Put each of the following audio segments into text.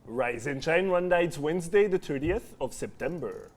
Rise and Shine Rwanda, it's Wednesday, the 30th of September.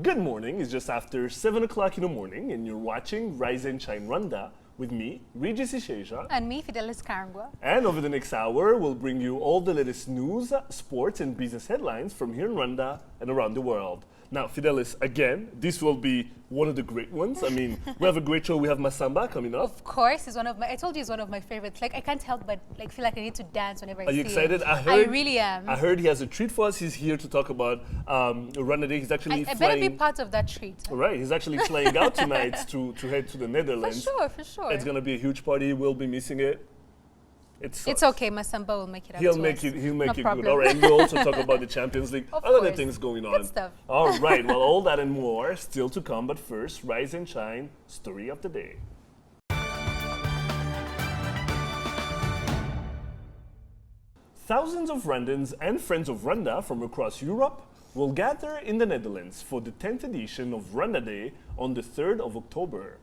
Good morning, it's just after 7 o'clock in the morning and you're watching Rise and Shine Rwanda with me, Regis Isheja. And me, Fidelis Karangwa. And over the next hour, we'll bring you all the latest news, sports and business headlines from here in Rwanda and around the world. Now, Fidelis, again, this will be one of the great ones. I mean, we have a great show. We have Masamba coming up. Of course, I told you it's one of my favorites. Like, I can't help but feel like I need to dance whenever I see it. Are you excited? I really am. I heard he has a treat for us. He's here to talk about Rwanda Day. He's actually I flying. better be part of that treat. Right, he's actually flying out tonight to head to the Netherlands. For sure. It's going to be a huge party. We'll be missing it. It's okay. Masamba will make it up. He'll make it good. All right, and we'll also talk about the Champions League. Other things going on. Good stuff. All right, well, all that and more still to come. But first, Rise and Shine, story of the day. Thousands of Rwandans and friends of Rwanda from across Europe will gather in the Netherlands for the 10th edition of Rwanda Day on the 3rd of October.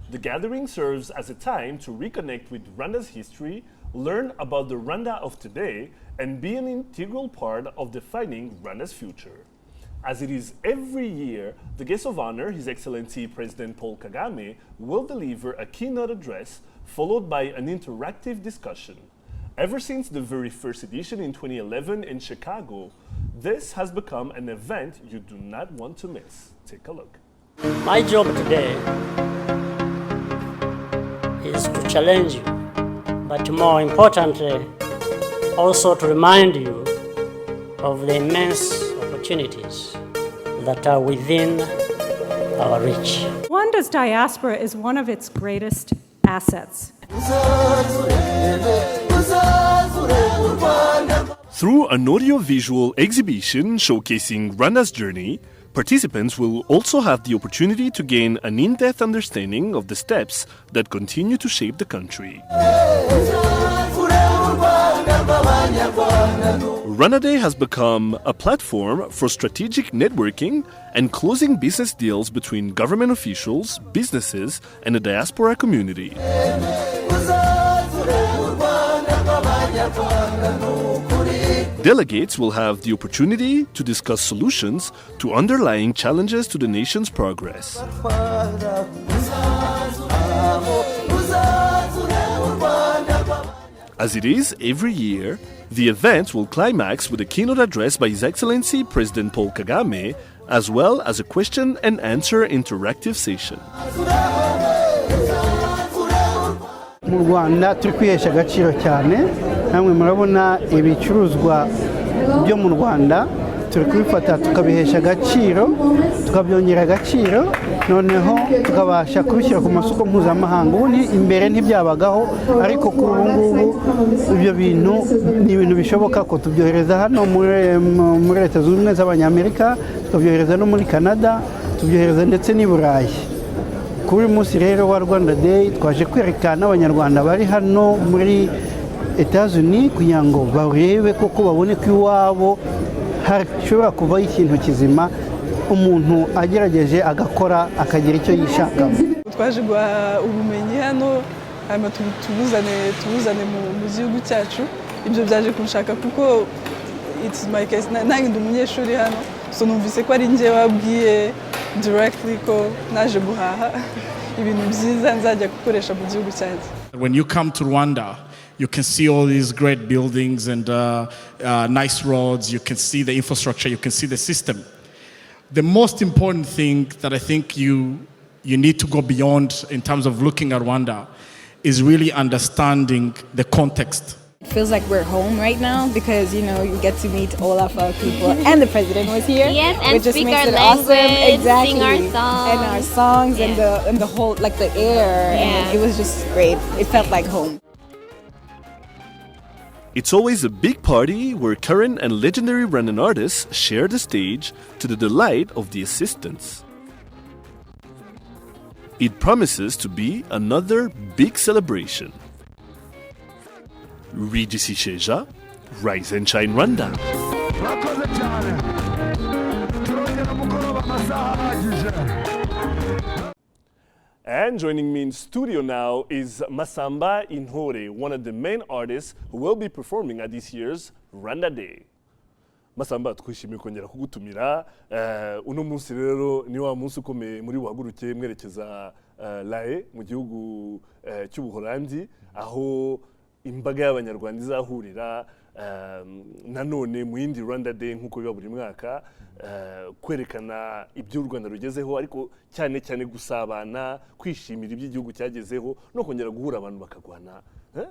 The gathering serves as a time to reconnect with Rwanda's history, learn about the Rwanda of today, and be an integral part of defining Rwanda's future. As it is every year, the guest of honor, His Excellency President Paul Kagame, will deliver a keynote address followed by an interactive discussion. Ever since the very first edition in 2011 in Chicago, this has become an event you do not want to miss. Take a look. My job today is to challenge you, but more importantly, also to remind you of the immense opportunities that are within our reach. Rwanda's diaspora is one of its greatest assets. Through an audio-visual exhibition showcasing Rwanda's journey, participants will also have the opportunity to gain an in-depth understanding of the steps that continue to shape the country. Rwanda Day has become a platform for strategic networking and closing business deals between government officials, businesses, and the diaspora community. Delegates will have the opportunity to discuss solutions to underlying challenges to the nation's progress. As it is every year, the event will climax with a keynote address by His Excellency President Paul Kagame, as well as a question and answer interactive session. Mu Rwanda turi kwihesha agaciro cyane, namwe murabona ibicuruzwa byo mu Rwanda turi kubifata tukabihesha agaciro, tukabyongera agaciro, noneho tukabasha kubishyira ku masoko mpuzamahanga. Ubundi imbere ntibyabagaho, ariko kuri ubu ngubu ibyo bintu ni ibintu bishoboka ko tubyohereza hano muri Leta Zunze Ubumwe z'Abanyamerika, tukabyohereza no muri Canada, tubyohereza ndetse n'i Burayi. Kuri uyu munsi rero wa Rwanda Day twaje kwerekana abanyarwanda bari hano muri Etats-Unis kugira ngo barebe koko babone ko iwabo hashobora kuvaho ikintu kizima umuntu agerageje agakora akagira icyo yishakamo. Twaje guha ubumenyi hano hanyuma tubuzane mu gihugu cyacu. Ibyo byaje kunshaka kuko it's my case, nange ndi umunyeshuri hano, so numvise ko ari njye wabwiye directly ko naje guhaha ibintu byiza nzajya gukoresha mu gihugu cyanjye. When you come to Rwanda, you can see all these great buildings and nice roads, you can see the infrastructure, you can see the system. The most important thing that I think you need to go beyond in terms of looking at Rwanda is really understanding the context. Feels like we're home right now because, you know, you get to meet all of our people and the president was here. Yes, and which just speak makes our it language, awesome. Exactly. sing our songs. And our songs and the whole, like the air. And it was just great. It felt like home. It's always a big party where current and legendary Rwandan artists share the stage to the delight of the assistants. It promises to be another big celebration. Regis Isheja, Rise and Shine Rwanda. And joining me in studio now is Masamba Intore, one of the main artists who will be performing at this year's Rwanda Day. Masamba, twishimiye kongera kugutumira. Uno munsi rero ni wa munsi ukomeye muri wagurukiye mwerekeza Lae mu gihugu cy'Ubuholandi, aho imbaga y'abanyarwanda izahurira nanone mu yindi Rwanda Day nk'uko biba buri mwaka, kwerekana ibyo u Rwanda rugezeho, ariko cyane cyane gusabana, kwishimira ibyo igihugu cyagezeho no kongera guhura abantu bakagwana,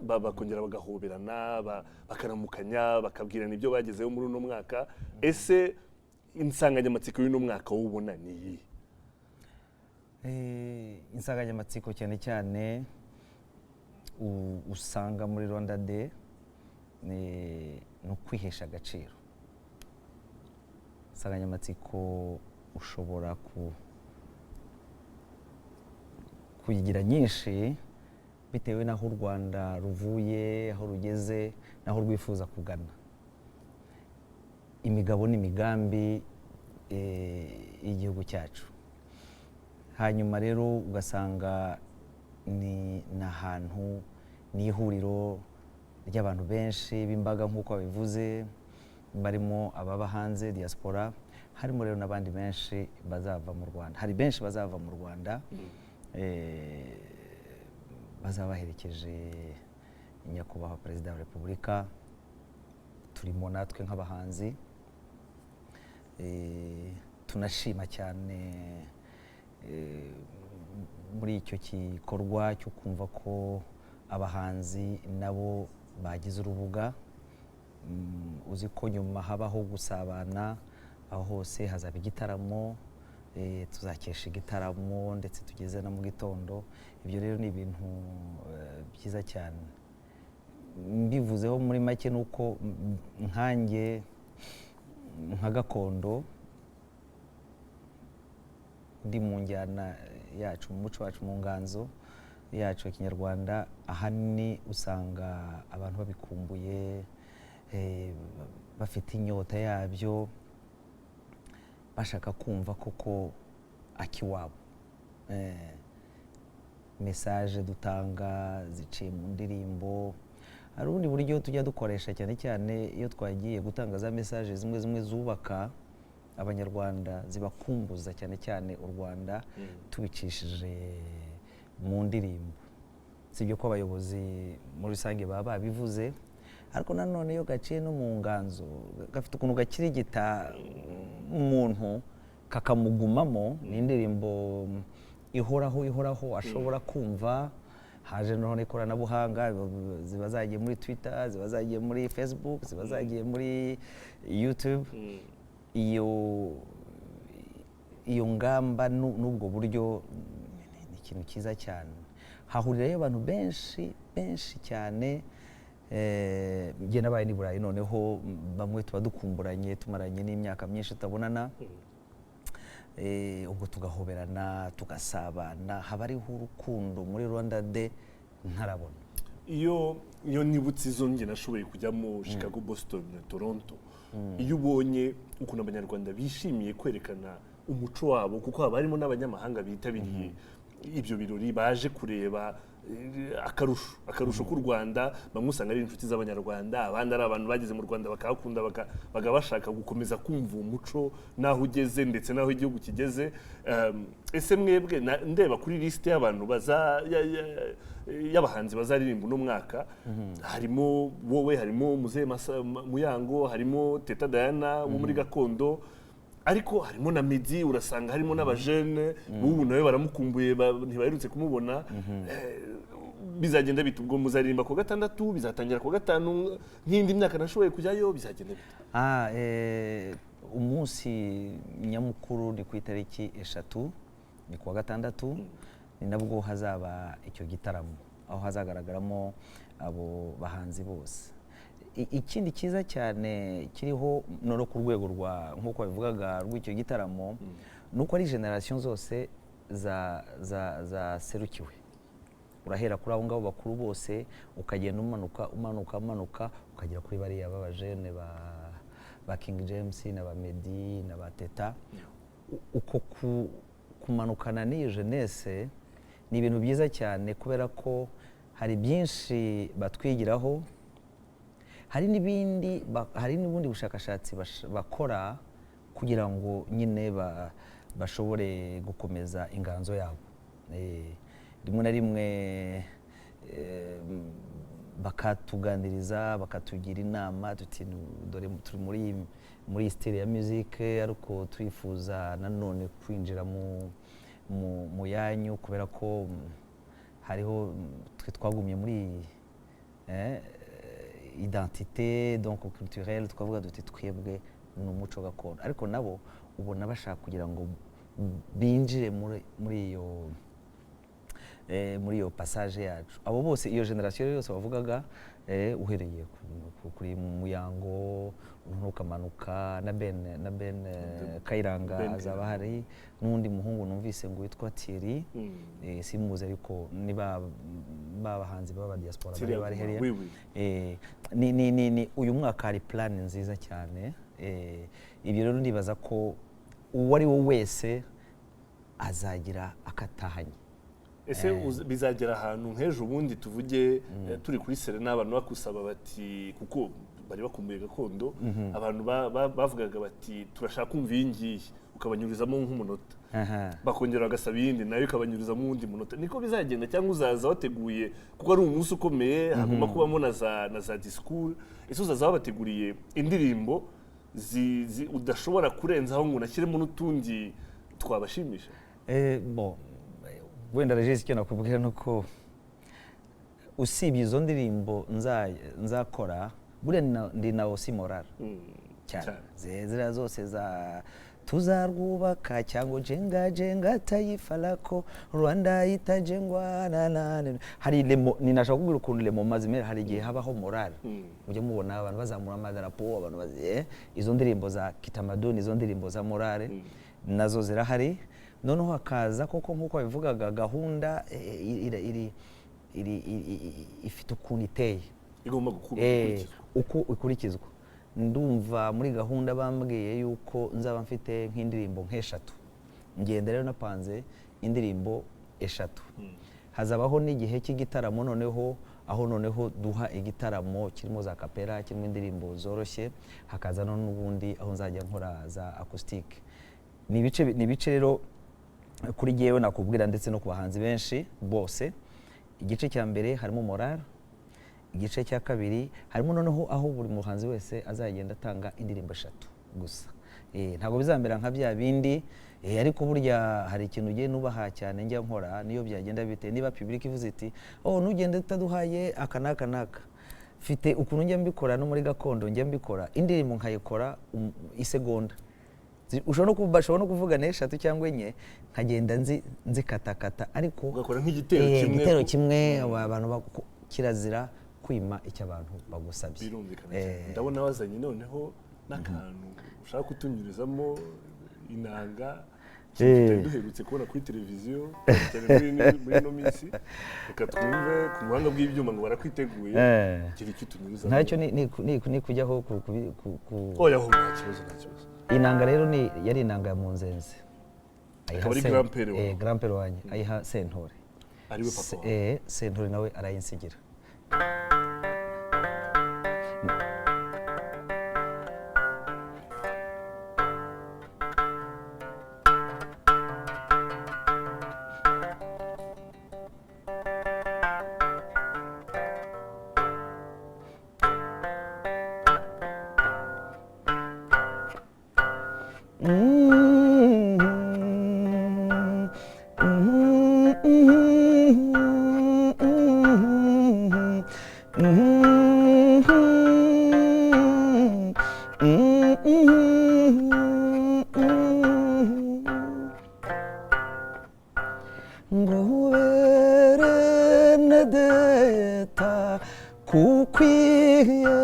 bakongera bagahoberana, bakaramukanya, bakabwirana ibyo bagezeho muri uno mwaka. Ese insanganyamatsiko y'uno mwaka w'ubona ni iyi? Insanganyamatsiko cyane cyane usanga muri Rwanda Day ni ukwihesha agaciro. Insanganyamatsiko ushobora kuyigira nyinshi bitewe n'aho u Rwanda ruvuye, aho rugeze, n'aho rwifuza kugana. Imigabo n'imigambi y'igihugu cyacu. Hanyuma rero ugasanga ni ahantu, ni ihuriro ry'abantu benshi b'imbaga nk'uko babivuze, barimo ababa hanze diaspora, harimo rero n'abandi benshi bazava mu Rwanda. Hari benshi bazava mu Rwanda bazaba baherekeje nyakubahwa Perezida wa Repubulika. Turimo natwe nk'abahanzi tunashima cyane muri icyo gikorwa cyo kumva ko abahanzi nabo bagize urubuga. Uzi ko nyuma habaho gusabana, aho hose hazaba igitaramo, tuzakesha igitaramo ndetse tugeze na mu gitondo. Ibyo rero ni ibintu byiza cyane. Mbivuzeho muri make nuko nkanjye nka gakondo ndi mu njyana yacu, mu muco wacu, mu nganzo yacu ya Kinyarwanda, ahanini usanga abantu babikumbuye, bafite inyota yabyo, bashaka kumva koko akiwabo. Message dutanga ziciye mu ndirimbo. Hari ubundi buryo tujya dukoresha cyane cyane iyo twagiye gutanga za message zimwe zubaka abanyarwanda, zibakumbuza cyane cyane u Rwanda, tubicishije mu ndirimbo. Sibyo ko abayobozi muri rusange baba babivuze, ariko nanone iyo gaciye no mu nganzo gafite ukuntu gakirigita umuntu kakamugumamo. Ni indirimbo ihoraho ashobora kumva. Haje none ikoranabuhanga, ziba zagiye muri Twitter, ziba zagiye muri Facebook, ziba zagiye muri YouTube. Iyo ngamba n'ubwo buryo ni ikintu cyiza cyane. Hahurirayo abantu benshi cyane. Njye nabaye ni Burayi, noneho bamwe tuba dukumburanye, tumaranye n'imyaka myinshi tutabonana. Ubwo tugahoberana, tugasabana, haba ariho urukundo muri Rwanda Day ntarabona. Iyo nibutse izo nge nashoboye kujyamo Chicago, Boston, Toronto, iyo ubonye ukuntu abanyarwanda bishimiye kwerekana umuco wabo, kuko haba harimo n'abanyamahanga bitabiriye ibyo birori, baje kureba akarusho k'u Rwanda. Bamwe usanga ari inshuti z'abanyarwanda, abandi ari abantu bageze mu Rwanda bakahakunda, bagabashaka gukomeza kumva umuco naho ugeze ndetse naho igihugu kigeze. Ese mwebwe ndeba kuri liste y'abantu y'abahanzi bazaririmba uno mwaka, harimo wowe, harimo Muzehe Muyango, harimo Teta Diana wo muri gakondo, ariko harimo na Medi, urasanga harimo n'abajene ubu nawe baramukumbuye, ntibaherutse kumubona. bizagenda bite ubwo muzaririmba ku gatandatu bizatangira ku gatanu nk'indi myaka nashoboye kujyayo bizagenda bite? Umunsi nyamukuru ni ku itariki 3 ni kuwa gatandatu ni nabwo hazaba icyo gitaramo aho hazagaragaramo abo bahanzi bose. Ikindi cyiza cyane kiriho no ku rwego rwa nk'uko babivugaga rw'icyo gitaramo nuko ari generation zose za serukiwe. Urahera kuri abo ngabo bakuru bose ukagenda umanuka ukagera kuri bariya b'abajene ba King James na ba Meddy na ba Teta. Uko kumanukana n'iyo jeunesse ni ibintu byiza cyane kubera ko hari byinshi batwigiraho, hari n'ubundi bushakashatsi bakora kugira ngo nyine bashobore gukomeza inganzo yabo. Rimwe na rimwe bakatuganiriza bakatugira inama tuti dore turi muri style ya musique ariko twifuza nanone kwinjira mu yanyu kubera ko hariho twagumye muri identité donc culturelle twavuga duti twebwe n'umuco gakondo ariko nabo ubona bashaka kugira ngo binjire muri iyo passage yacu. Abo bose iyo generation yose bavugaga uhereye kuri Muyango ntukamanuka na Ben Kayiranga azaba hari n'undi muhungu numvise ngo witwa Thierry simuze ariko ni babahanzi baba diaspora bari heriya. Ni uyu mwaka hari plan nziza cyane. Ibyo rero ndibaza ko uwo ari wo wese azagira akatahanye. Ese bizagera ahantu nk'ejo ubundi tuvuge turi kuri Serena abantu bakusaba bati kuko bari bakumbuye gakondo abantu bavugaga bati turashaka kumva iyi ngiyi ukabanyurizamo nk'umunota bakongera bagasaba iyindi nayo ikabanyurizamo undi munota. Niko bizagenda cyangwa uzaza wateguye kuko ari umunsi ukomeye hagomba kubamo na za discours. Ese uzaza wabateguriye indirimbo udashobora kurenzaho ngo unashyiremo n'utundi twabashimisha? Wenda Regis icyo nakubwira nuko usibye izo ndirimbo nzakora buriya ndi na Osi Moral cyane zera zose za tuzarwubaka cyangwa jenga taifa lako Rwanda itajengwa hari lemo ninashaka kubwira ukuntu lemo mazimera hari igihe habaho moral ujye mubona abantu bazamura amadarapo abantu izo ndirimbo za kitamaduni izo ndirimbo za moral nazo zirahari. Noneho hakaza koko nk'uko bivugaga gahunda ifite ukuntu iteye igomba uko ikurikizwa. Ndumva muri gahunda bambwiye yuko nzaba mfite nk'indirimbo nk'eshatu ngenda rero napanze indirimbo 3 hazabaho n'igihe cy'igitaramo noneho aho duha igitaramo kirimo za kapera kirimo indirimbo zoroshye hakaza n'ubundi aho nzajya nkora za acoustic. Ni ibice rero kuri jewe nakubwira ndetse no ku bahanzi benshi bose. Igice cya mbere harimo moral, igice cya kabiri harimo noneho aho buri muhanzi wese azagenda atanga indirimbo 3 gusa. Ntabwo bizambera nka bya bindi ariko burya hari ikintu ugiye nubaha cyane njya nkora niyo byagenda bite niba public ivuze iti nugende utaduhaye aka naka mfite ukuntu njya mbikora no muri gakondo njya mbikora indirimbo nkayikora isegonda ushobora no kuvuga 3 cyangwa 4 nkagenda nzikatakata ariko ugakora nk'igitero kimwe abantu kirazira kwima icyo abantu bagusabye. Birumvikana cyane. Ndabona wazanye noneho n'akantu ushaka kutunyurizamo inanga duherutse kubona kuri televiziyo muri no minsi reka twumve ku muhanga bw'ibyuma ngo barakwiteguye kiri kitunyurizamo. Ntacyo ni kujyaho oya ho nta kibazo. Inanga rero yari inanga ya Munzenze akaba ari grand père wanjye ayiha Sentore ariwe papa Sentore nawe arayinsigira. ngubere nadeta kukwiye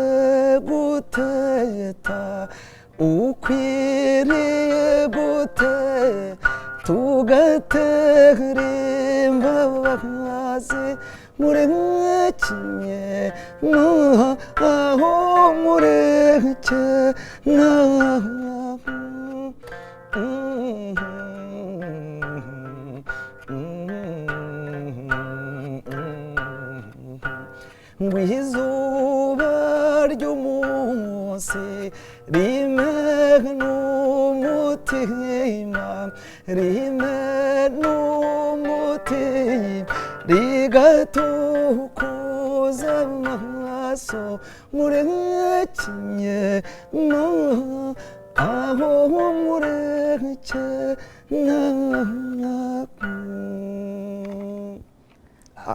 guteta ukwiriye gute tugatera imbabazi murekinye aho mureke ngwizuba ry'umunsi rime n'umutima rime n'umutima rigatukuza amaso murekinye aho mureke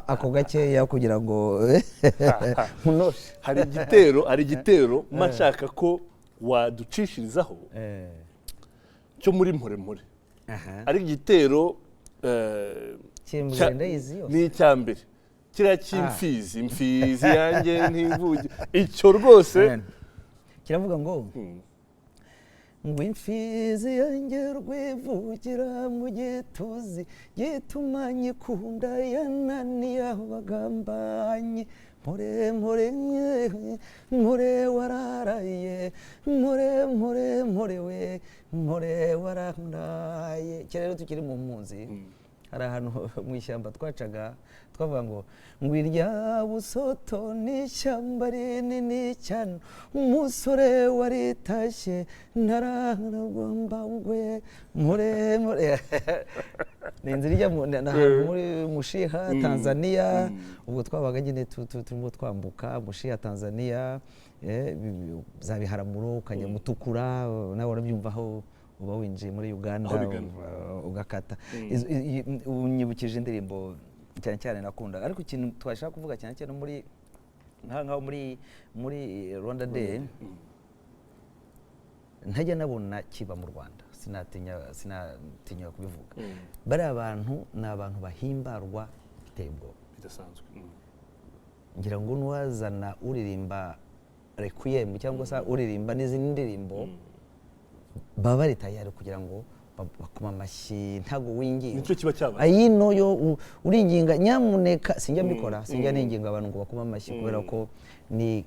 ako gakeya kugira ngo hari igitero mashaka ko waducishirizaho cyo muri mpore ari igitero ni icyambere kiriya cy'imfizi imfizi yanjye ntivuge icyo rwose kiravuga ngo ngo imfizi yanjye rwivugira mu gituzi gituma nyikunda yananiye abagambanyi mpore wararaye mpore we mpore wararaye rero tukiri mu mpunzi hari ahantu mu ishyamba twacaga twavuga ngo irya busoto ni ishyamba rinini cyane umusore waritashye ntararagomba ngwe mpore ni inzira ijya muri Mushiha Tanzania ubwo twabaga nyine turimo twambuka Mushiha Tanzania za Biharamuro ukajya Mutukura nawe urabyumva aho uba winjiye muri Uganda ugakata unyibukije indirimbo cyane cyane nakunda ariko ikintu twashaka kuvuga cyane cyane muri nkaho muri Rwanda Day ntajya nabona kiba mu Rwanda sinatinya kubivuga bari abantu ni abantu bahimbarwa biteye ubwoba bidasanzwe ngira ngo nuwazana uririmba requiem cyangwa se uririmba n'izindi ndirimbo baba bari tayari kugira ngo bakoma amashyi ntago winginga nicyo kiba cyabaye ayino yo uringinga nyamuneka sinjya mbikora sinjya ninginga abantu ngo bakoma amashyi kubera ko ni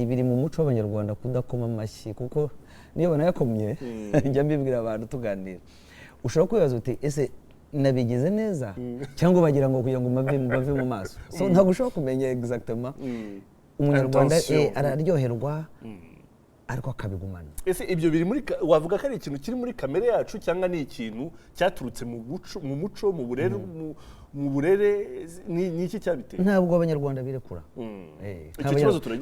biri mu muco w'abanyarwanda kudakoma amashyi kuko niyo banayakomye njya mbibwira abantu tuganira ushobora kwibaza uti ese nabigize neza cyangwa bagira ngo kugira ngo bave mu maso so ntabwo ushobora kumenya exactement umunyarwanda araryoherwa ariko akabigumana ese ibyo biri muri wavuga ko ari ikintu kiri muri kamere yacu cyangwa ni ikintu cyaturutse mu muco mu burere ni iki cyabiteye ntabwo abanyarwanda birekura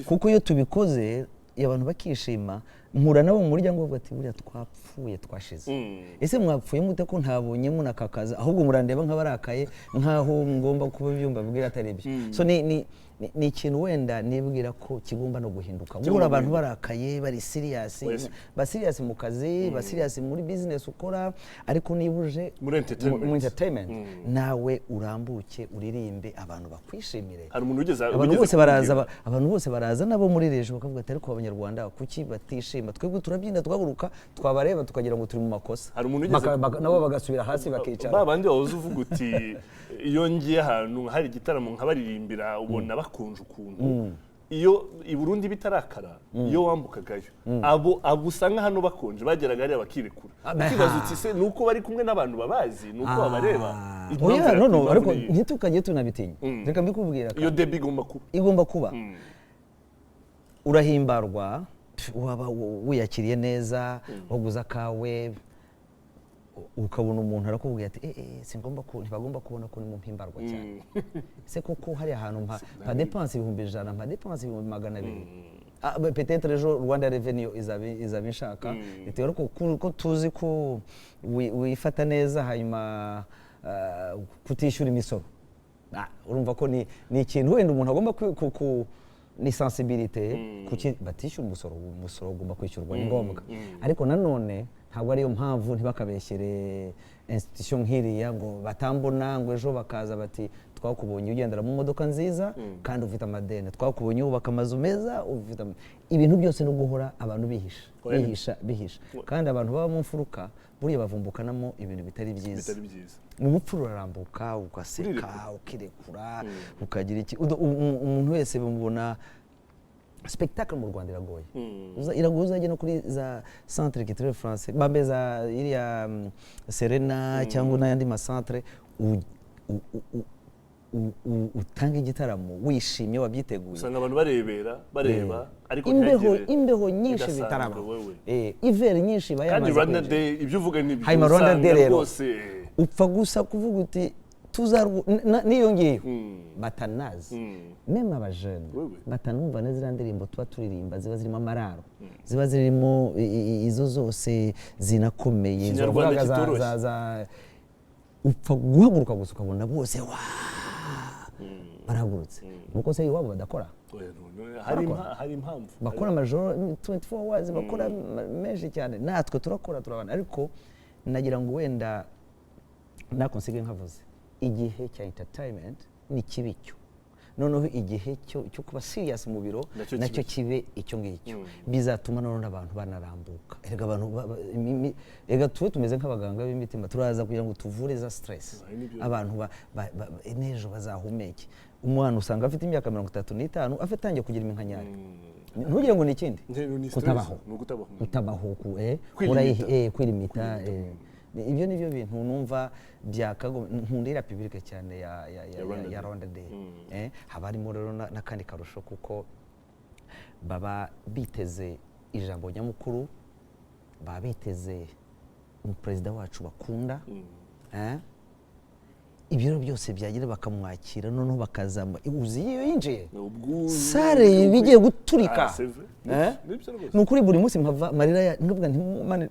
kuko iyo tubikoze abantu bakishima mpura nabo mu muryango bavuga ati buriya twapfuye twashize ese mwapfuye mute ko ntabonye munakakaza ahubwo murandeba nk'abarakaye nk'aho ngomba kuba byumva bwira atari byo so ni ikintu wenda nibwira ko kigomba no guhinduka muri abantu barakaye bari serious mu kazi ba serious muri business ukora ariko nibuje muri entertainment nawe urambuke uririmbe abantu bakwishimire abantu bose baraza nabo muri rejo bakavuga ati ariko abanyarwanda kuki batishima twebwe turabyina twaguruka twabareba tukagira ngo turi mu makosa nabo bagasubira hasi bakicara babandi wahoze uvuga uti iyo ngiye ahantu hari igitaramo nkabaririmbira ubona bakunje ukuntu iyo i Burundi bitarakara iyo wambukagayo abo usanga hano bakonje bageraga hariya bakirekura ukibaza uti se nuko bari kumwe n'abantu babazi nuko babareba ariko ntitukajye tunabitinya reka mbikubwira iyo debi igomba kuba urahimbarwa waba wiyakiriye neza waguza kawe ukabona umuntu arakubwira ati ntibagomba kubona ko ni mu mpimbarwa cyane se koko hari ahantu mpa depanse 100 mpa depanse 200 peut-être ejo Rwanda Revenue izaba inshaka bitewe ko tuzi ko wifata neza hanyuma kutishyura imisoro urumva ko ni ikintu wenda umuntu agomba ni sensibilité kuki batishyura umusoro ugomba kwishyurwa ni ngombwa ariko nanone ntabwo ariyo mpamvu ntibakabeshyere institution nk'iriya ngo batambona ngo ejo bakaza bati twakubonye ugendera mu modoka nziza kandi ufite amadeni, twakubonye wubaka amazu meza, ibintu byose no guhora abantu bihisha kandi abantu baba mu mfuruka buriya bavumbukanamo ibintu bitari byiza. Mu bupfu urarambuka ugaseka ukirekura ukagira iki, umuntu wese bamubona. Spectacle mu Rwanda iragoye, iragoye uzajya no kuri za centre culturel français bambeza iriya Serena cyangwa n'ayandi masantre utanga igitaramo wishimye wabyiteguye, usanga abantu bareba ariko imbeho nyinshi bitaraba, iveri nyinshi bayamaze kandi Rwanda Day ibyo uvuga ni byo usanga rwose upfa gusa kuvuga uti niyo ngiyo batanazi meme abajene batanumva neza ndirimbo tuba turirimba ziba zirimo amararo, ziba zirimo izo zose zinakomeye za upfa guhaguruka gusa ukabona bose barahagurutse nuko se iwabo badakora, hari impamvu bakora amajoro 24 hours bakora menshi cyane, natwe turakora turabana, ariko nagira ngo wenda nakonsige nkavuze igihe cya entertainment ni kibicyo, noneho igihe cyo kuba serious mu biro nacyo kibe icyo ngicyo, bizatuma none abantu banarambuka. Erega abantu tuwe tumeze nk'abaganga b'imitima, turaza kugira ngo tuvure za stress abantu nejo bazahumeke. Umwana usanga afite imyaka 35 afite kugira iminkanyari, ntugire ngo ni ikindi kutabaho kwirimita. Ibyo nibyo bintu numva nkundira public cyane ya Rwanda Day. Haba harimo rero n'akandi karusho kuko baba biteze ijambo nyamukuru, baba biteze umuperezida wacu bakunda, ibyo byose byagira bakamwakira, noneho bakazamba uzi iyo yinjiye sare bigiye guturika. Nukuri buri munsi mpava marira ndavuga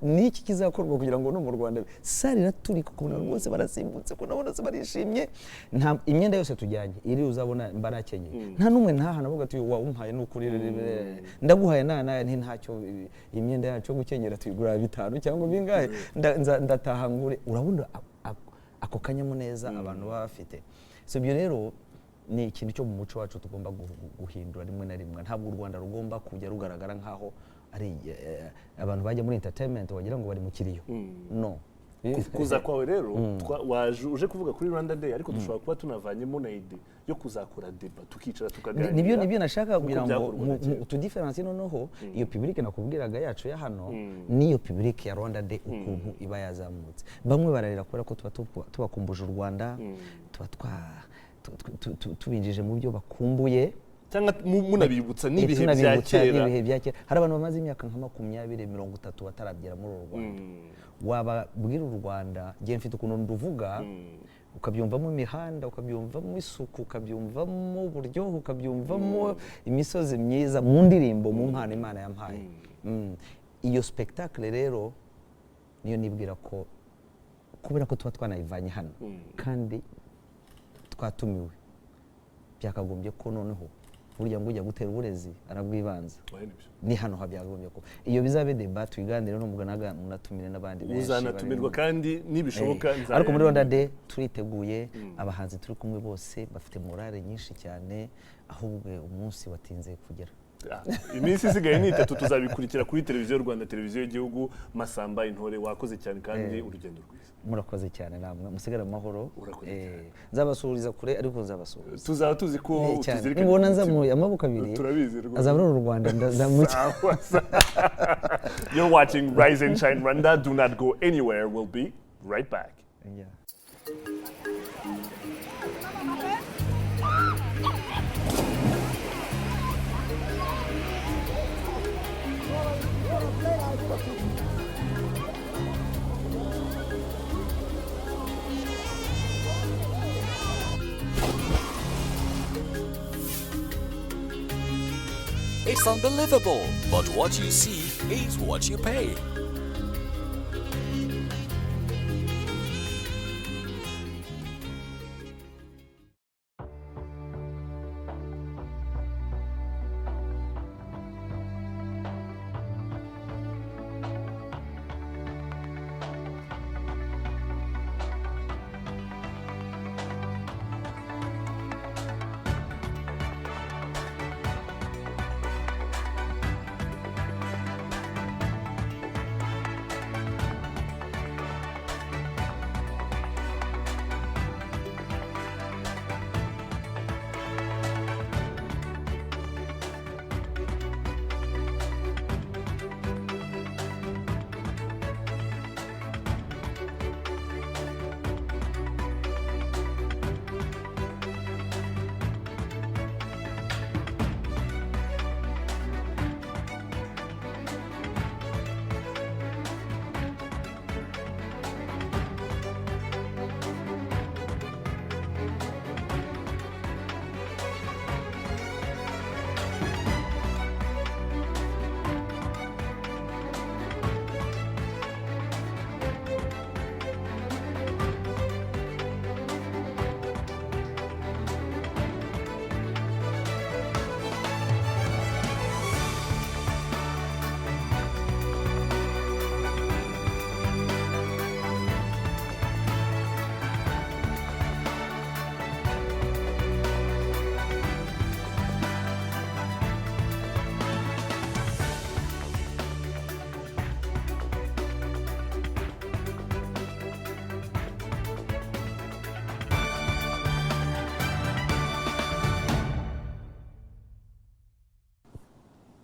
ni iki kizakorwa kugira ngo no mu Rwanda sare iraturika kubona rwose barasimbutse ko nabona se barishimye. Nta imyenda yose tujyanye iri uzabona mbarakenye, nta numwe ntaha navuga ati wa umpaye nukuri ndaguhaye nana ntacyo imyenda yacu gukenyera tuyigura 5 cyangwa bingahe ndataha ngure. Urabona ako kanyamuneza abantu baba bafite. So ibyo rero ni ikintu cyo mu muco wacu tugomba guhindura rimwe na rimwe. Ntabwo u Rwanda rugomba kujya rugaragara nkaho ari abantu bajya muri entertainment wagira ngo bari mu kiriyo. No. Kuza kwawe rero uje kuvuga kuri Rwanda Day, ariko dushobora kuba tunavanyemo na ide yo kuzakora deba tukicara tukaganira. Nibyo nashaka kugira ngo tu difference noneho iyo public nakubwiraga yacu ya hano niyo public ya Rwanda Day ukuntu iba yazamutse. Bamwe bararira kubera ko tubakumbuje u Rwanda, tubinjije mu byo bakumbuye cyangwa munabibutsa n'ibihe bya kera. Hari abantu bamaze imyaka nka 20-30 bataragera muri uru Rwanda. Wababwira u Rwanda ngiye mfite ukuntu nduvuga, ukabyumvamo imihanda, ukabyumvamo isuku, ukabyumvamo uburyohe, ukabyumvamo imisozi myiza mu ndirimbo, mu mpano Imana yampaye. Iyo spectacle rero niyo nibwira ko kubera ko tuba twanayivanye hano kandi twatumiwe, byakagombye ko noneho burya ngo ujya gutera uburezi arabwibanza. Ni hano habyagombye ko iyo bizabe debate tuyiganire no muganaga munatumire n'abandi benshi. Uzanatumirwa kandi nibishoboka nzaya. Ariko muri Rwanda Day turiteguye, abahanzi turi kumwe bose bafite morale nyinshi cyane, ahubwo umunsi watinze kugera. Iminsi isigaye ni 3 tuzabikurikira kuri televiziyo Rwanda, televiziyo y'igihugu. Masamba Intore, wakoze cyane kandi urugendo rwiza. Murakoze cyane namwe, musigara amahoro. Nzabasuriza kure ariko nzabasuriza. Tuzaba tuzi ko tuzirika. Mbona nzamuye amaboko abiri. Turabizi rwose. Azabura u Rwanda ndazamuye. You're watching Rise and Shine Rwanda. Do not go anywhere. We'll be right back. Yeah. It's unbelievable, but what you see is what you pay.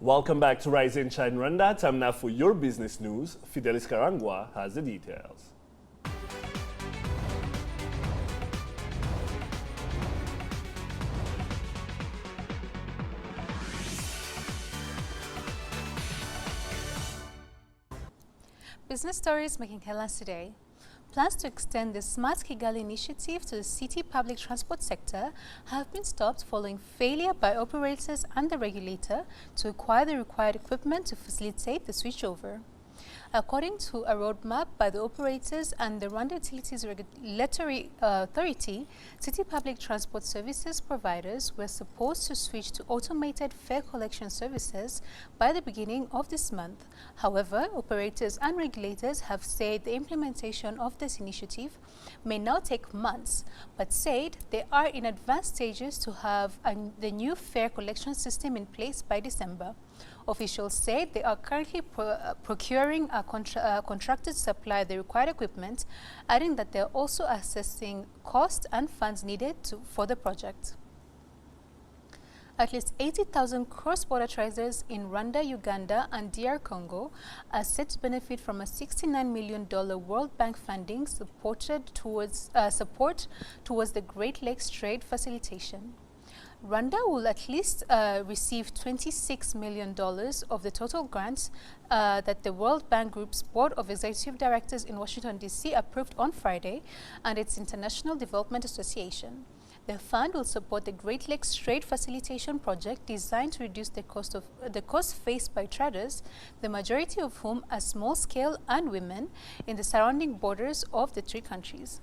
Welcome back to Rise and Shine Rwanda. Time now for your business news. Fidelis Karangwa has the details. Business stories making headlines today. Plans to extend the Smart Kigali initiative to the city public transport sector have been stopped following failure by operators and the regulator to acquire the required equipment to facilitate the switchover. According to a roadmap by the operators and the Rwanda Utilities Regulatory Authority, city public transport services providers were supposed to switch to automated fare collection services by the beginning of this month. However, operators and regulators have said the implementation of this initiative may now take months, but said they are in advanced stages to have the new fare collection system in place by December. Officials say they are currently procuring a contracted supply the required equipment, adding that they are also assessing cost and funds needed for the project. At least 80,000 cross-border traders in Rwanda, Uganda, and DR Congo are set to benefit from a $69 million World Bank funding support towards the Great Lakes Trade Facilitation. Rwanda will at least receive $26 million of the total grants that the World Bank Group's Board of Executive Directors in Washington, D.C. approved on Friday, and its International Development Association. The fund will support the Great Lakes Trade Facilitation Project designed to reduce the cost faced by traders, the majority of whom are small-scale and women, in the surrounding borders of the three countries.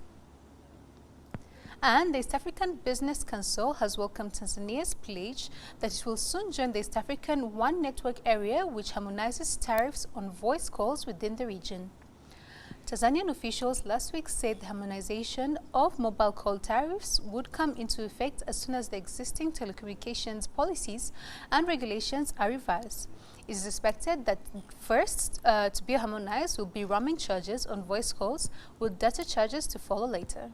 And the East African Business Council has welcomed Tanzania's pledge that it will soon join the East African One Network area, which harmonizes tariffs on voice calls within the region. Tanzanian officials last week said the harmonization of mobile call tariffs would come into effect as soon as the existing telecommunications policies and regulations are revised. It is expected that first to be harmonized will be roaming charges on voice calls, with data charges to follow later.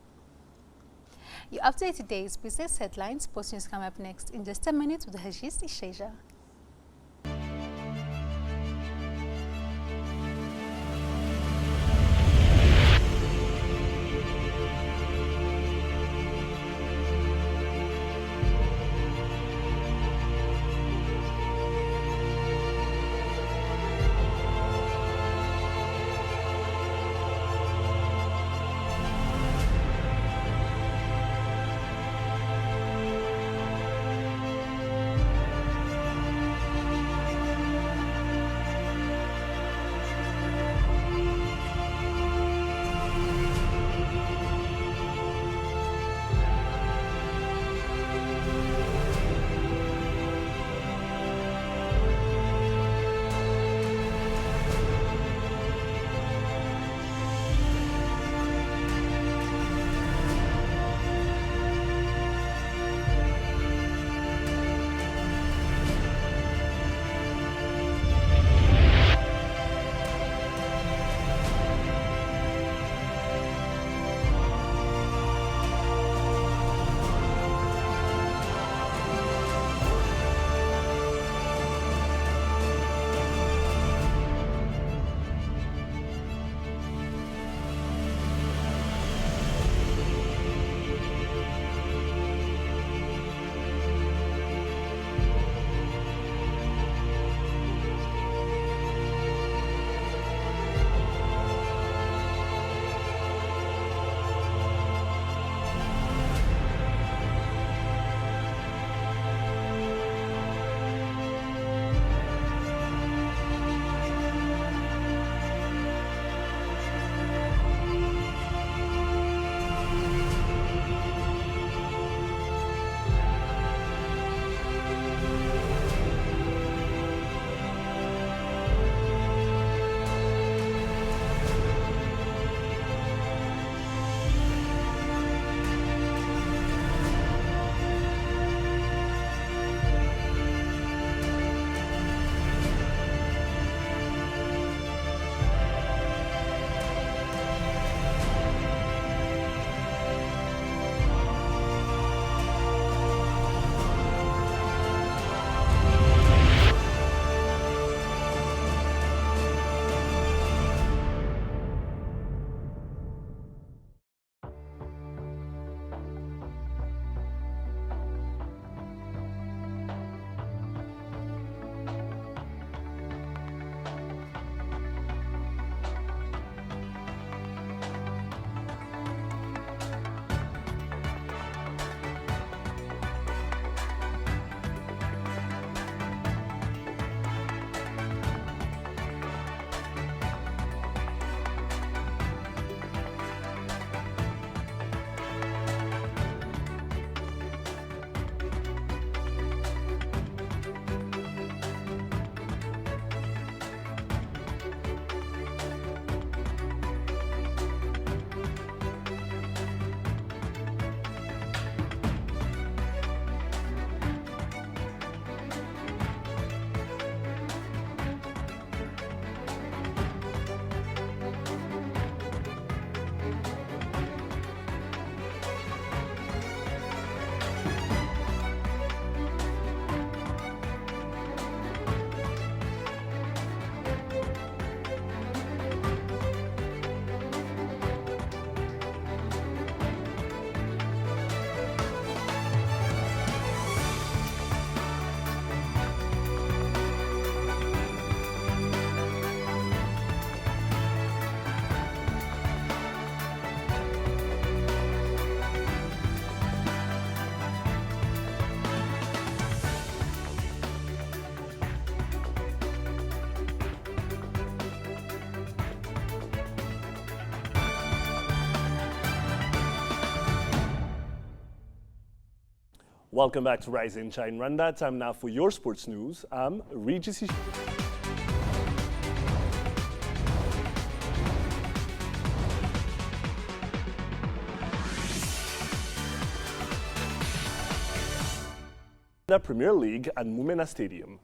You update today's business headlines. Post news come up next in just a minute with Hajis Isheja. Welcome back to Rise and Shine Rwanda. Time now for your sports news. I'm Regis. The Premier League at Mumena Stadium.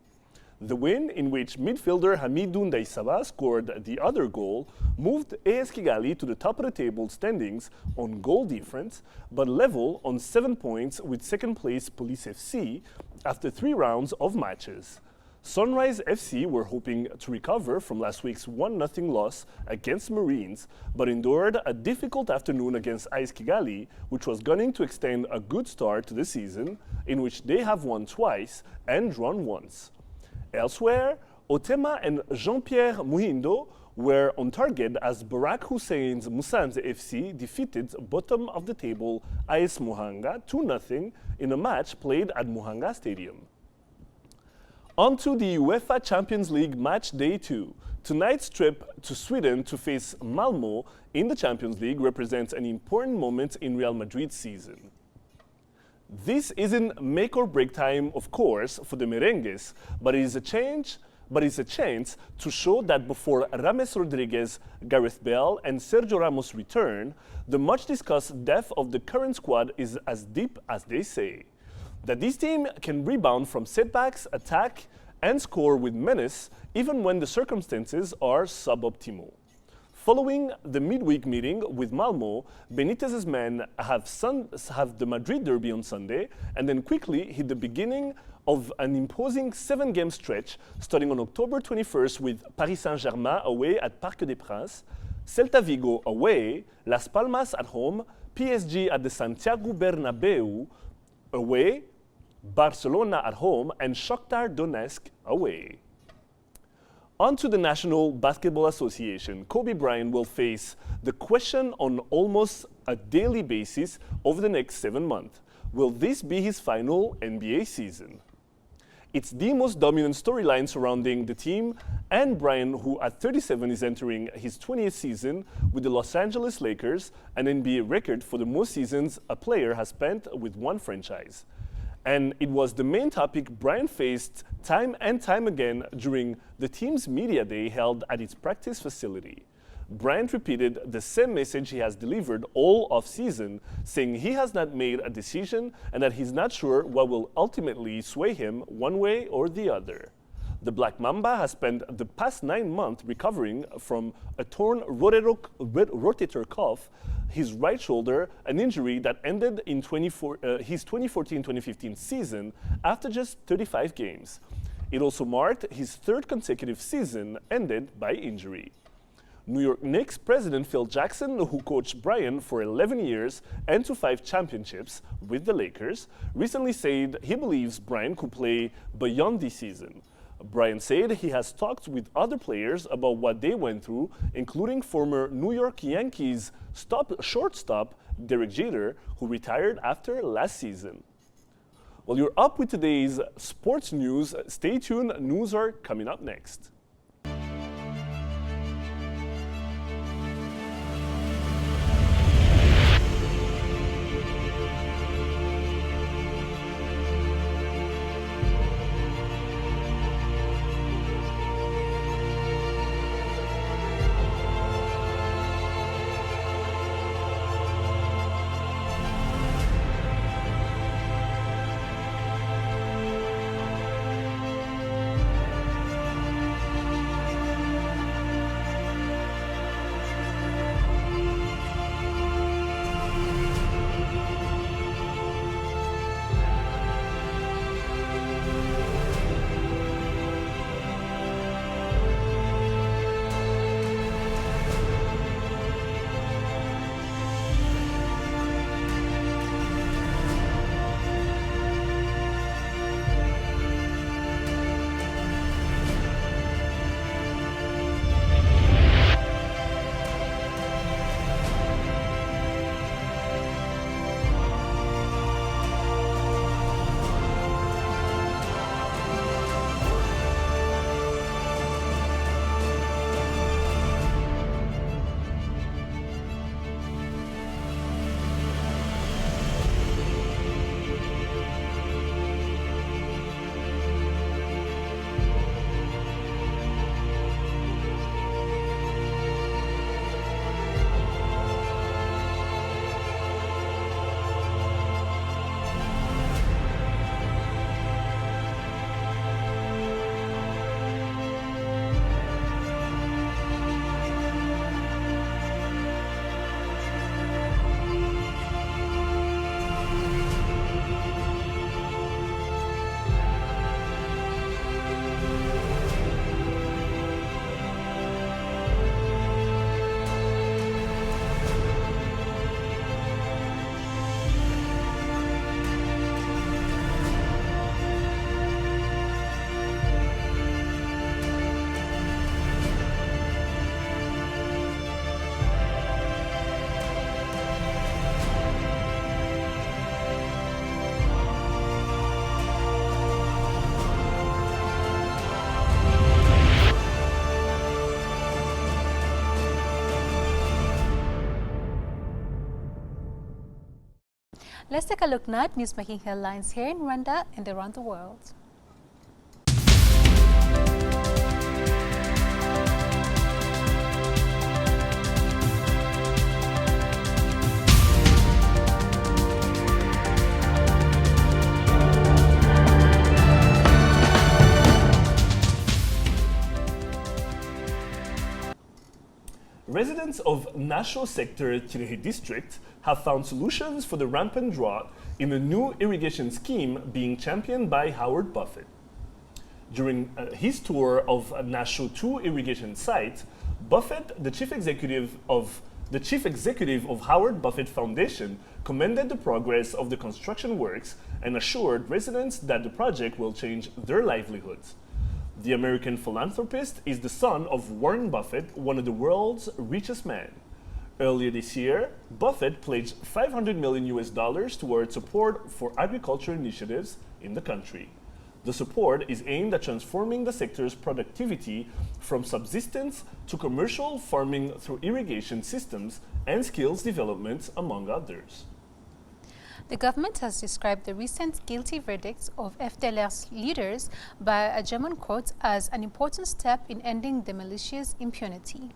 The win, in which midfielder Hamidou Ndaisaba scored the other goal, moved AS Kigali to the top of the table standings on goal difference, but level on 7 points with second-place Police FC after 3 rounds of matches. Sunrise FC were hoping to recover from last week's 1-0 loss against Marines, but endured a difficult afternoon against AS Kigali, which was gunning to extend a good start to the season, in which they have won twice and drawn once. Elsewhere, Otema and Jean-Pierre Muhindo were on target as Barak Hussein's Musanze FC defeated bottom-of-the-table AS Muhanga 2-0 in a match played at Muhanga Stadium. On to the UEFA Champions League match day 2. Tonight's trip to Sweden to face Malmo in the Champions League represents an important moment in Real Madrid's season. This isn't make or break time, of course, for the Merengues, but it's a chance to show that before Rames Rodriguez, Gareth Bale, and Sergio Ramos return, the much-discussed depth of the current squad is as deep as they say. That this team can rebound from setbacks, attack, and score with menace, even when the circumstances are suboptimal. Following the midweek meeting with Malmo, Benitez's men have the Madrid derby on Sunday and then quickly hit the beginning of an imposing 7-game stretch starting on October 21st with Paris Saint-Germain away at Parc des Princes, Celta Vigo away, Las Palmas at home, PSG at the Santiago Bernabeu away, Barcelona at home, and Shakhtar Donetsk away. On to the National Basketball Association. Kobe Bryant will face the question on almost a daily basis over the next 7 months. Will this be his final NBA season? It's the most dominant storyline surrounding the team and Bryant, who at 37 is entering his 20th season with the Los Angeles Lakers, an NBA record for the most seasons a player has spent with one franchise. And it was the main topic Bryant faced time and time again during the team's media day held at its practice facility. Bryant repeated the same message he has delivered all off-season, saying he has not made a decision and that he's not sure what will ultimately sway him one way or the other. The Black Mamba has spent the past 9 months recovering from a torn rotator cuff, his right shoulder, an injury that ended in his 2014-2015 season after just 35 games. It also marked his 3rd consecutive season ended by injury. New York Knicks president Phil Jackson, who coached Bryant for 11 years and to 5 championships with the Lakers, recently said he believes Bryant could play beyond this season. Bryant said he has talked with other players about what they went through, including former New York Yankees shortstop Derek Jeter, who retired after last season. Well, you're up with today's sports news. Stay tuned, news are coming up next. Let's take a look now at news-making headlines here in Rwanda and around the world. Residents of Nasho Sector Kirehe District have found solutions for the rampant drought in a new irrigation scheme being championed by Howard Buffett. During his tour of Nasho 2 irrigation site, Buffett, the chief executive of Howard Buffett Foundation, commended the progress of the construction works and assured residents that the project will change their livelihoods. The American philanthropist is the son of Warren Buffett, one of the world's richest men. Earlier this year, Buffett pledged $500 million towards support for agriculture initiatives in the country. The support is aimed at transforming the sector's productivity from subsistence to commercial farming through irrigation systems and skills development, among others. The government has described the recent guilty verdicts of FDLR's leaders by a German court as an important step in ending the militia's impunity.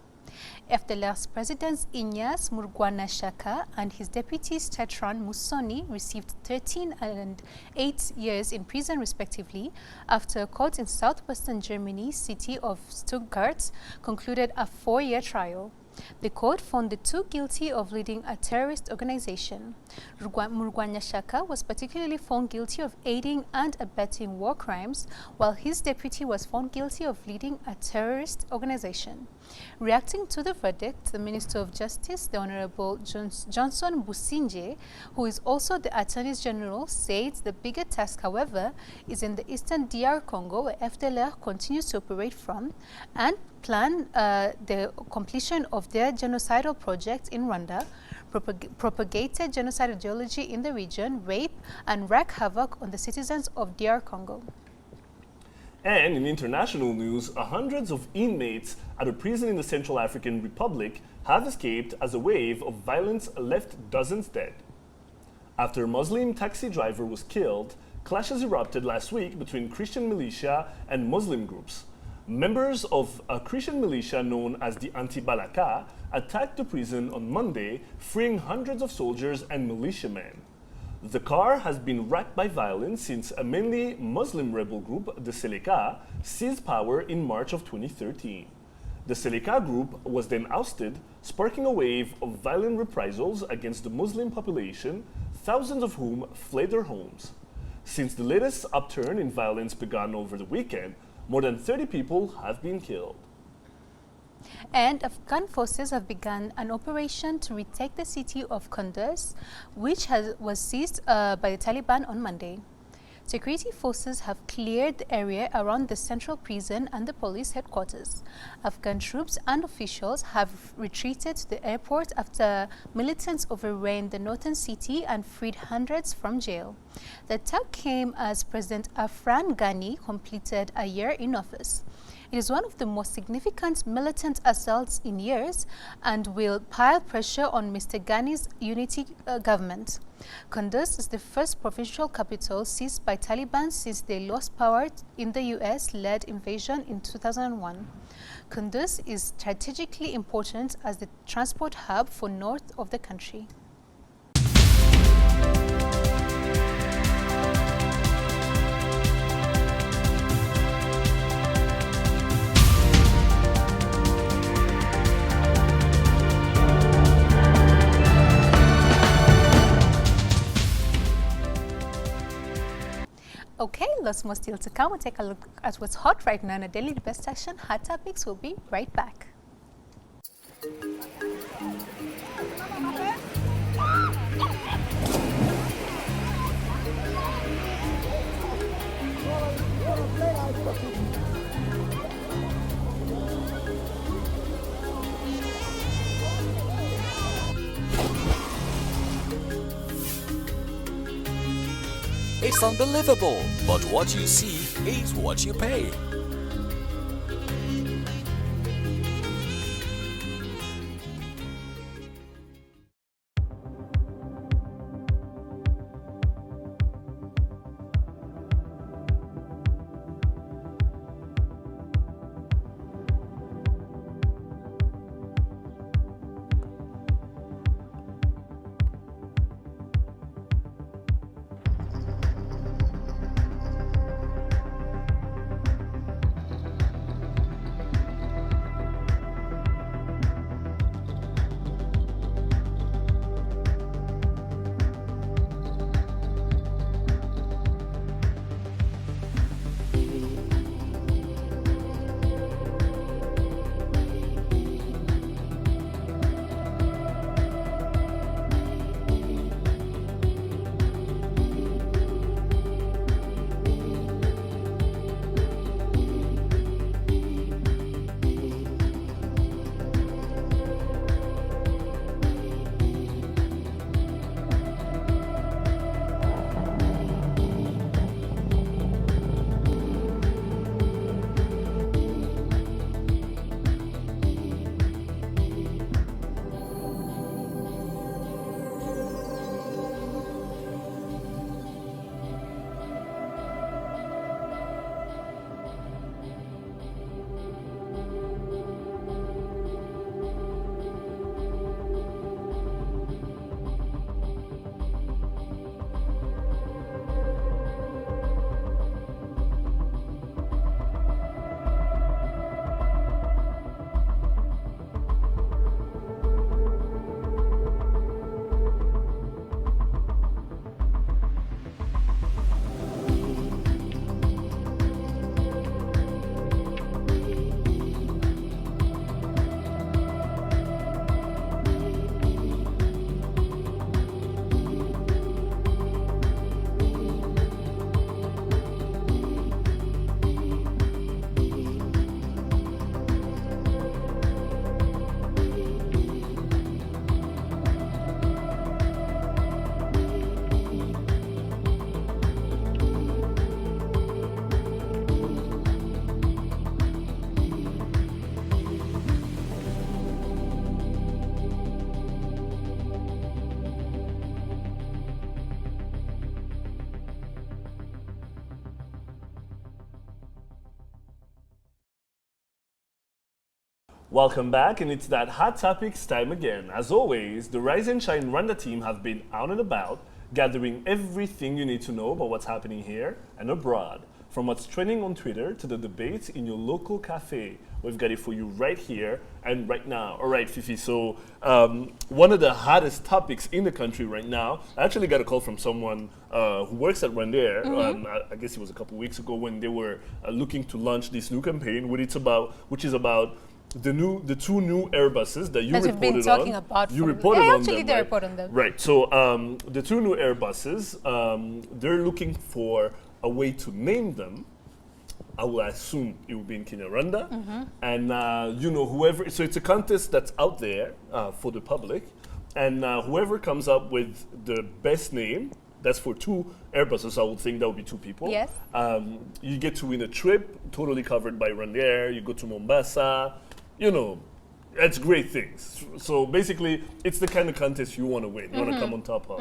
FDLR's president Inyas Murwanashyaka and his deputies Tetran Musoni received 13 and 8 years in prison respectively after a court in southwestern Germany's city of Stuttgart concluded a 4-year trial. The court found the two guilty of leading a terrorist organization. Murwanashyaka was particularly found guilty of aiding and abetting war crimes, while his deputy was found guilty of leading a terrorist organization. Reacting to the verdict, the Minister of Justice, the Honorable Johnson Businje, who is also the Attorney General, said the bigger task, however, is in the eastern DR Congo, where FDLR continues to operate from, and plan the completion of their genocidal project in Rwanda, propagated genocide ideology in the region, rape, and wreak havoc on the citizens of DR Congo. And in international news, hundreds of inmates at a prison in the Central African Republic have escaped as a wave of violence left dozens dead. After a Muslim taxi driver was killed, clashes erupted last week between Christian militia and Muslim groups. Members of a Christian militia known as the Anti-Balaka attacked the prison on Monday, freeing hundreds of soldiers and militiamen. The car has been racked by violence since a mainly Muslim rebel group, the Seleka, seized power in March of 2013. The Seleka group was then ousted, sparking a wave of violent reprisals against the Muslim population, thousands of whom fled their homes. Since the latest upturn in violence began over the weekend, more than 30 people have been killed. And Afghan forces have begun an operation to retake the city of Kunduz, which was seized by the Taliban on Monday. Security forces have cleared the area around the central prison and the police headquarters. Afghan troops and officials have retreated to the airport after militants overran the northern city and freed hundreds from jail. The attack came as President Afran Ghani completed a year in office. It is one of the most significant militant assaults in years and will pile pressure on Mr. Ghani's unity government. Kunduz is the first provincial capital seized by Taliban since they lost power in the US-led invasion in 2001. Kunduz is strategically important as the transport hub for north of the country. Okay, lots more still to come. We'll take a look at what's hot right now in a daily best session. Hot topics will be right back. It's unbelievable, but what you see is what you pay. Welcome back, and it's that hot topics time again. As always, the Rise and Shine Rwanda team have been out and about, gathering everything you need to know about what's happening here and abroad. From what's trending on Twitter to the debates in your local cafe. We've got it for you right here and right now. All right, Fifi, so one of the hottest topics in the country right now, I actually got a call from someone who works at Rwanda. I guess it was a couple weeks ago when they were looking to launch this new campaign, which is about the two new Airbuses that you That reported we've been talking on. about. You reported on actually them, did right? report on them. Right. So the two new Airbuses, they're looking for a way to name them. I will assume it will be in Kinyarwanda. And whoever, so it's a contest that's out there for the public. And whoever comes up with the best name, that's for two Airbuses, I would think that would be two people. Yes. You get to win a trip, totally covered by Rwanda. You go to Mombasa, that's great things. So basically, it's the kind of contest you want to win, you want to come on top of.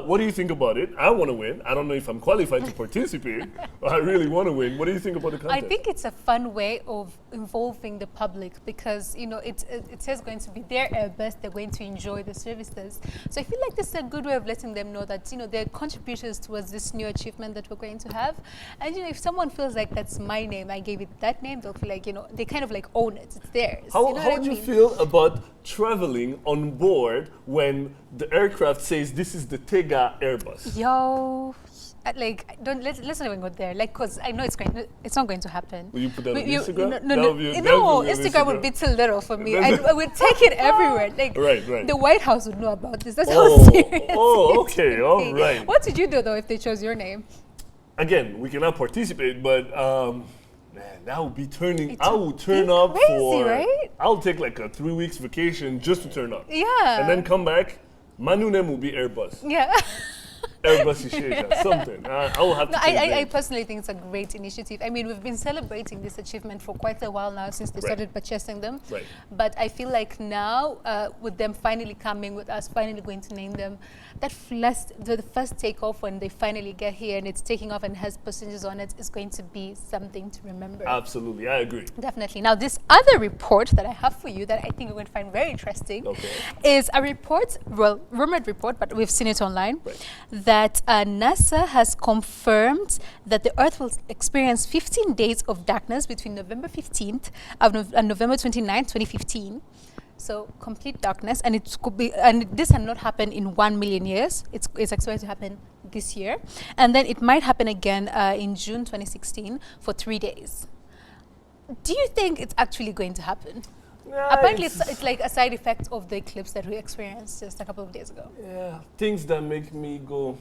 What do you think about it? I want to win. I don't know if I'm qualified to participate, but I really want to win. What do you think about the contest? I think it's a fun way of involving the public because, it says going to be their Airbus, they're going to enjoy the services. So I feel like this is a good way of letting them know that, they're contributors towards this new achievement that we're going to have. And, if someone feels like that's my name, I gave it that name, they'll feel like, they kind of like own it. It's theirs. How would you feel about traveling on board when the aircraft says this is the Tega Airbus? Yo, let's not even go there. Cause I know it's not going to happen. Will you put that on Instagram? No, Instagram would be too little for me. I would take it everywhere. Right. The White House would know about this. That's how serious. Oh, okay, all right. What would you do though if they chose your name? Again, we cannot participate, but man, that would be turning. I would turn be up crazy, for. right? I'll take like a 3 weeks vacation just to turn up. Yeah. And then come back. My new name will be Airbus. Yeah. Airbus Isheja, something. I will have to. I personally think it's a great initiative. I mean, we've been celebrating this achievement for quite a while now since they started purchasing them. Right. But I feel like now, with them finally coming, with us finally going to name them, the first takeoff when they finally get here and it's taking off and has passengers on it is going to be something to remember. Absolutely, I agree. Definitely. Now, this other report that I have for you that I think you're going to find very interesting is a report, rumored report, but we've seen it online, that NASA has confirmed that the Earth will experience 15 days of darkness between November 15th and November 29th, 2015. So complete darkness, and it could be, and this had not happened in 1 million years. It's expected to happen this year, and then it might happen again in June 2016 for 3 days. Do you think it's actually going to happen? Apparently, it's like a side effect of the eclipse that we experienced just a couple of days ago. Yeah, things that make me go,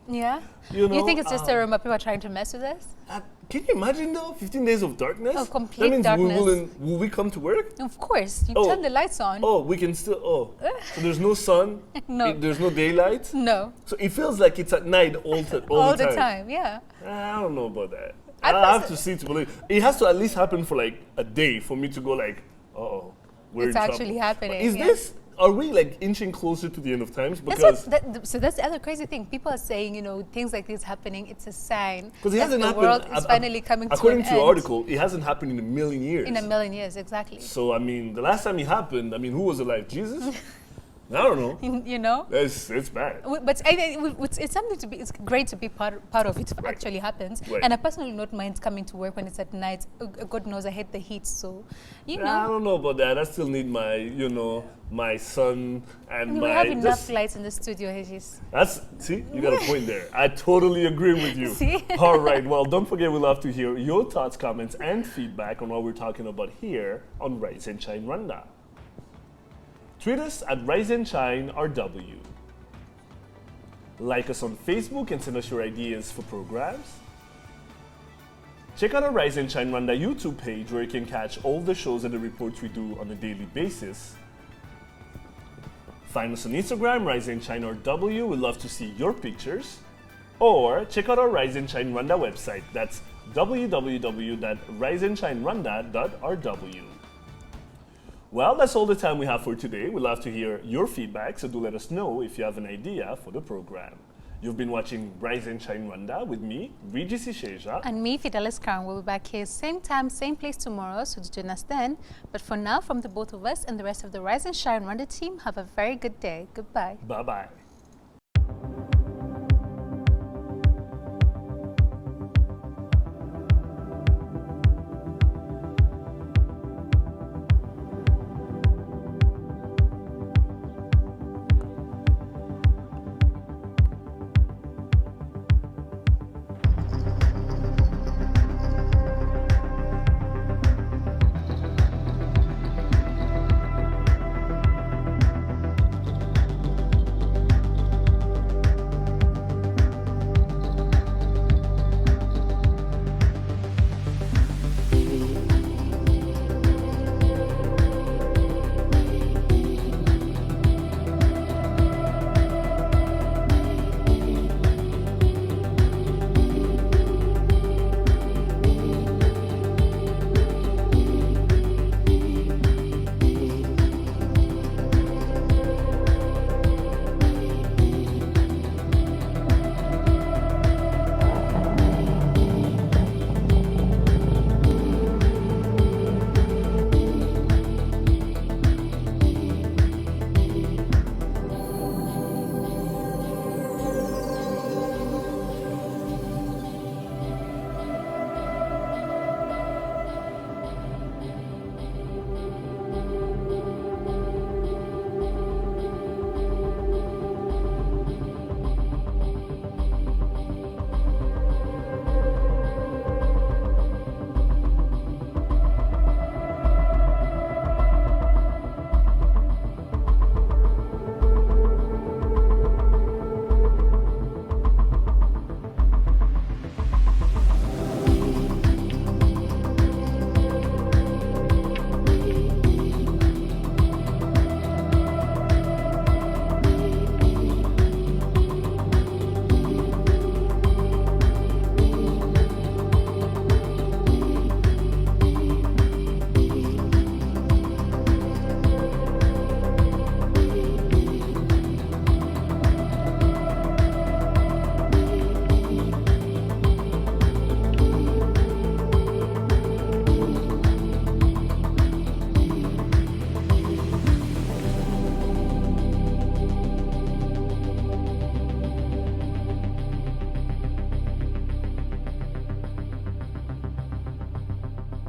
Yeah? You think it's just a rumor, people are trying to mess with us? Can you imagine though, 15 days of darkness? Of complete that means darkness. Will we come to work? Of course, you turn the lights on. Oh, we can still, so there's no sun? No. There's no daylight? No. So it feels like it's at night all the time. Yeah. I don't know about that. I have to see to believe. It has to at least happen for like a day for me to go like, uh-oh, we're it's in actually trouble. happening. Are we like inching closer to the end of times? Because so that's the other crazy thing. People are saying, things like this happening. It's a sign it hasn't the happened. world is finally coming to an according to end. your article, it hasn't happened in 1 million years. In 1 million years, exactly. So I mean, the last time it happened, who was alive? Jesus? I don't know. It's bad. But it's something to be. It's great to be part of it if it actually happens. Right. And I personally don't mind coming to work when it's at night. God knows I hate the heat, so I don't know about that. I still need my, my sun and we have enough lights in the studio, Regis. See, you got a point there. I totally agree with you. See? All right. Well, don't forget, we love to hear your thoughts, comments, and feedback on what we're talking about here on Rise and Shine Rwanda. Tweet us at Rise and Shine RW. Like us on Facebook and send us your ideas for programs. Check out our Rise and Shine Rwanda YouTube page where you can catch all the shows and the reports we do on a daily basis. Find us on Instagram, Rise and Shine RW. We'd love to see your pictures. Or check out our Rise and Shine Rwanda website. That's www.riseandshinerwanda.rw. Well, that's all the time we have for today. We'd love to hear your feedback, so do let us know if you have an idea for the program. You've been watching Rise and Shine Rwanda with me, Regis Isheja. And me, Fidelis Crown. We'll be back here same time, same place tomorrow, so join us then. But for now, from the both of us and the rest of the Rise and Shine Rwanda team, have a very good day. Goodbye. Bye-bye.